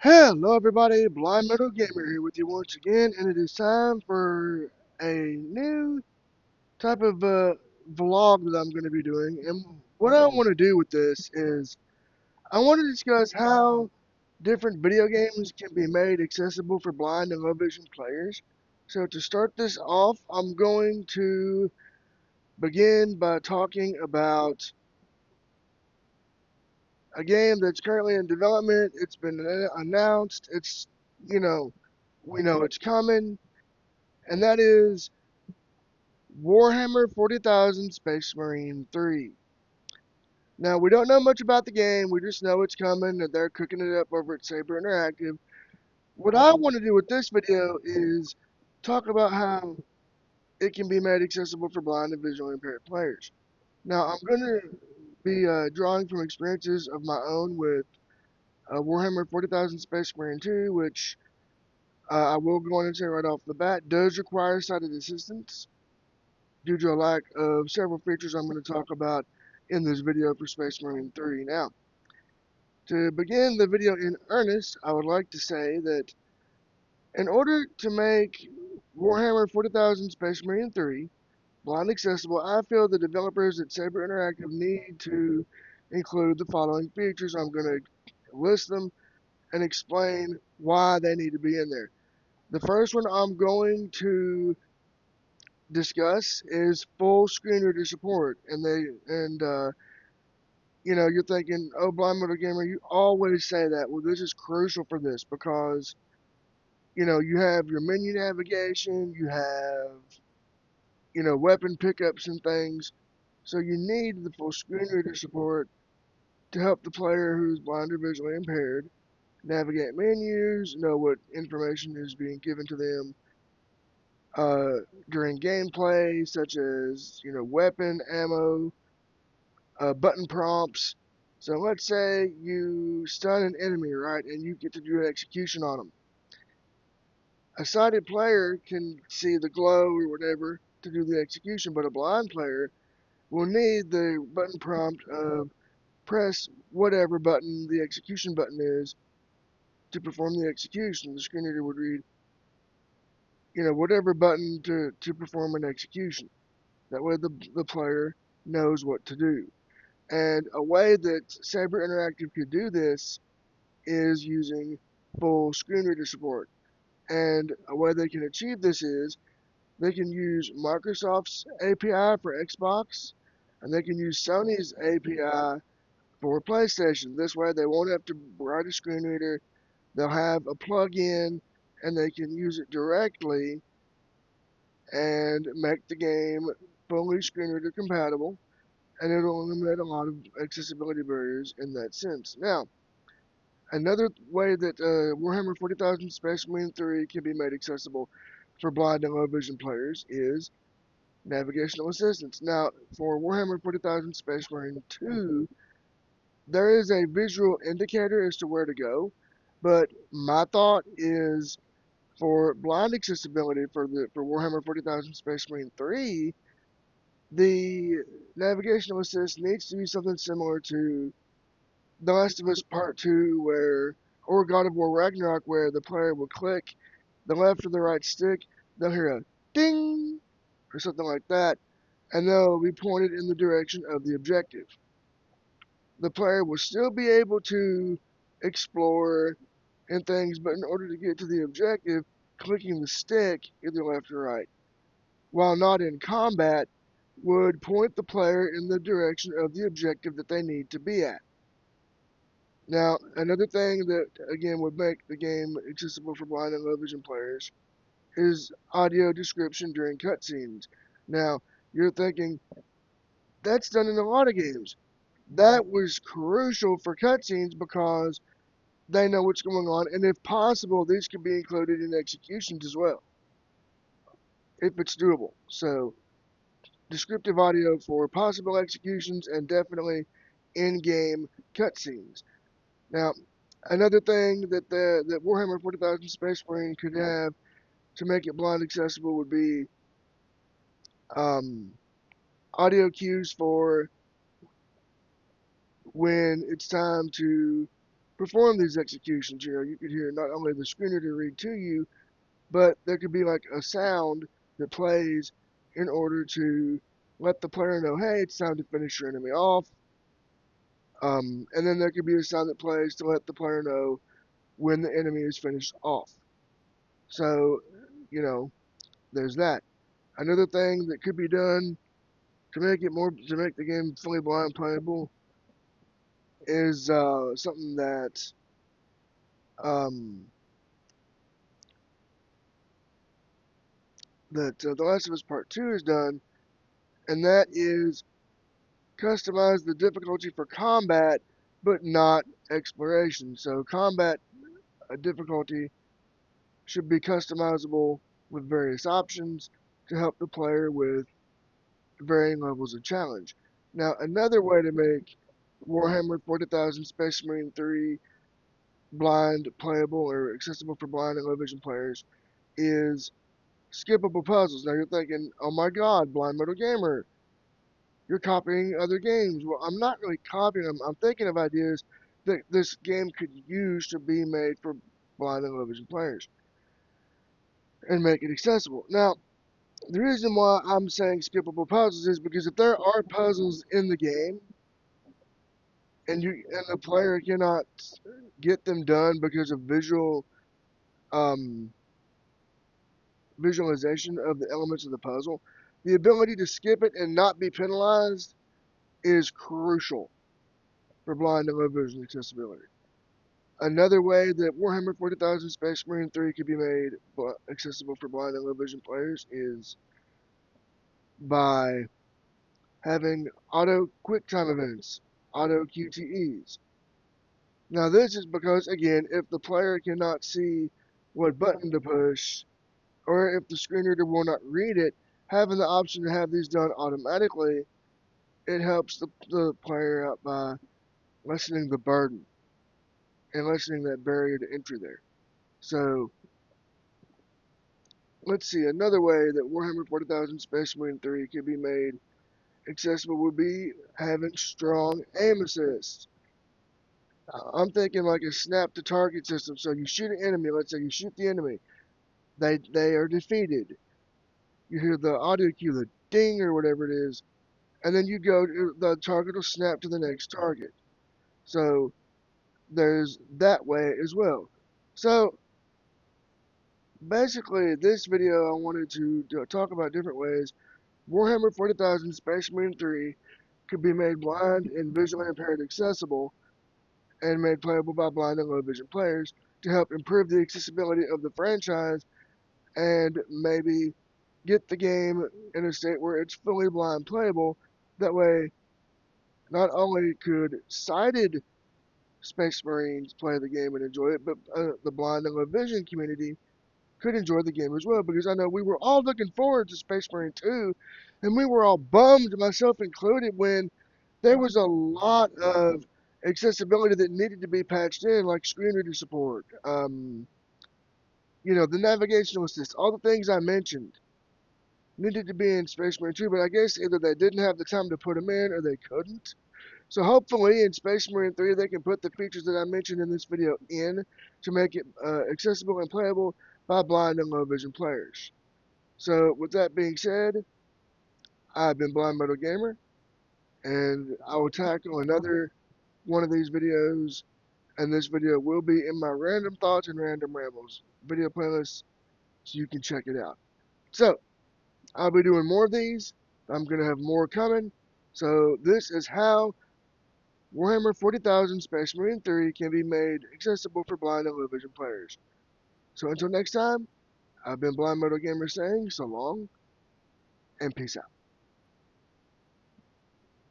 Hello everybody, Blind Metal Gamer here with you once again, and it is time for a new type of vlog that I'm going to be doing. And what I want to do with this is I want to discuss how different video games can be made accessible for blind and low vision players. So to start this off, I'm going to begin by talking about a game that's currently in development. It's been announced. You know, we know it's coming, and that is Warhammer 40,000 Space Marine 3. Now, we don't know much about the game, we just know it's coming, and they're cooking it up over at Saber Interactive. What I want to do with this video is talk about how it can be made accessible for blind and visually impaired players. Now, I'm going to be drawing from experiences of my own with Warhammer 40,000 Space Marine 2, which I will go on and say right off the bat does require sighted assistance due to a lack of several features I'm going to talk about in this video for Space Marine 3. Now, to begin the video in earnest, I would like to say that in order to make Warhammer 40,000 Space Marine 3 blind accessible, I feel the developers at Saber Interactive need to include the following features. I'm going to list them and explain why they need to be in there. The first one I'm going to discuss is full screen reader support, and you're thinking, oh, blind motor gamer, you always say that. Well, this is crucial for this because you have your menu navigation, you have weapon pickups and things, so you need the full screen reader support to help the player who's blind or visually impaired navigate menus, know what information is being given to them uh, during gameplay, such as weapon, ammo, button prompts. So let's say you stun an enemy, right, and you get to do an execution on them. A sighted player can see the glow or whatever to do the execution, but a blind player will need the button prompt of press whatever button the execution button is to perform the execution. The screen reader would read, whatever button to perform an execution. That way the player knows what to do. And a way that Saber Interactive could do this is using full screen reader support. And a way they can achieve this is they can use Microsoft's API for Xbox, and they can use Sony's API for PlayStation. This way they won't have to write a screen reader. They'll have a plug-in, and they can use it directly and make the game fully screen reader compatible, and it'll eliminate a lot of accessibility barriers in that sense. Now, another way that Warhammer 40,000 Space Marine 3 can be made accessible for blind and low vision players is navigational assistance. Now, for Warhammer 40,000 Space Marine 2, there is a visual indicator as to where to go, but my thought is for blind accessibility for Warhammer 40,000 Space Marine 3, the navigational assist needs to be something similar to The Last of Us Part 2, or God of War Ragnarok, where the player will click the left or the right stick, they'll hear a ding or something like that, and they'll be pointed in the direction of the objective. The player will still be able to explore and things, but in order to get to the objective, clicking the stick either left or right, while not in combat, would point the player in the direction of the objective that they need to be at. Now, another thing that, again, would make the game accessible for blind and low vision players is audio description during cutscenes. Now, you're thinking, that's done in a lot of games. That was crucial for cutscenes because they know what's going on, and if possible, these could be included in executions as well, if it's doable. So, descriptive audio for possible executions and definitely in-game cutscenes. Now, another thing that Warhammer 40,000 Space Marine could have to make it blind accessible would be um, audio cues for when it's time to perform these executions. You could hear not only the screen reader read to you, but there could be like a sound that plays in order to let the player know, hey, it's time to finish your enemy off. And then there could be a sound that plays to let the player know when the enemy is finished off. So, you know, there's that. Another thing that could be done to make the game fully blind playable is something um, that The Last of Us Part Two has done, and that is customize the difficulty for combat, but not exploration. So combat difficulty should be customizable with various options to help the player with varying levels of challenge. Now, another way to make Warhammer 40,000 Space Marine 3 blind playable or accessible for blind and low vision players is skippable puzzles. Now you're thinking, oh my god, Blind Metal Gamer, you're copying other games. Well, I'm not really copying them. I'm thinking of ideas that this game could use to be made for blind and low vision players and make it accessible. Now, the reason why I'm saying skippable puzzles is because if there are puzzles in the game and the player cannot get them done because of um, visualization of the elements of the puzzle, the ability to skip it and not be penalized is crucial for blind and low vision accessibility. Another way that Warhammer 40,000 Space Marine 3 could be made accessible for blind and low vision players is by having auto quick time events, auto QTEs. Now, this is because, again, if the player cannot see what button to push, or if the screen reader will not read it, having the option to have these done automatically, it helps the player out by lessening the burden and lessening that barrier to entry there. So, let's see, another way that Warhammer 40,000 Space Marine 3 can be made accessible would be having strong aim assist. I'm thinking like a snap to target system. So you shoot an enemy, let's say you shoot the enemy, they are defeated. You hear the audio cue, the ding or whatever it is, and then the target will snap to the next target. So there's that way as well. So basically, this video I wanted to talk about different ways Warhammer 40,000 Space Marine 3 could be made blind and visually impaired accessible and made playable by blind and low vision players to help improve the accessibility of the franchise and maybe get the game in a state where it's fully blind playable. That way, not only could sighted Space Marines play the game and enjoy it, but the blind and low vision community could enjoy the game as well. Because I know we were all looking forward to Space Marine 2, and we were all bummed, myself included, when there was a lot of accessibility that needed to be patched in, like screen reader support, the navigational assist, all the things I mentioned needed to be in Space Marine 2, but I guess either they didn't have the time to put them in or they couldn't. So hopefully in Space Marine 3 they can put the features that I mentioned in this video in to make it accessible and playable by blind and low vision players. So with that being said, I've been Blind Metal Gamer, and I will tackle another one of these videos, and this video will be in my Random Thoughts and Random Rambles video playlist, so you can check it out. So, I'll be doing more of these. I'm going to have more coming. So, this is how Warhammer 40,000 Space Marine 3 can be made accessible for blind and low vision players. So, until next time, I've been Blind Metal Gamer saying so long, and peace out.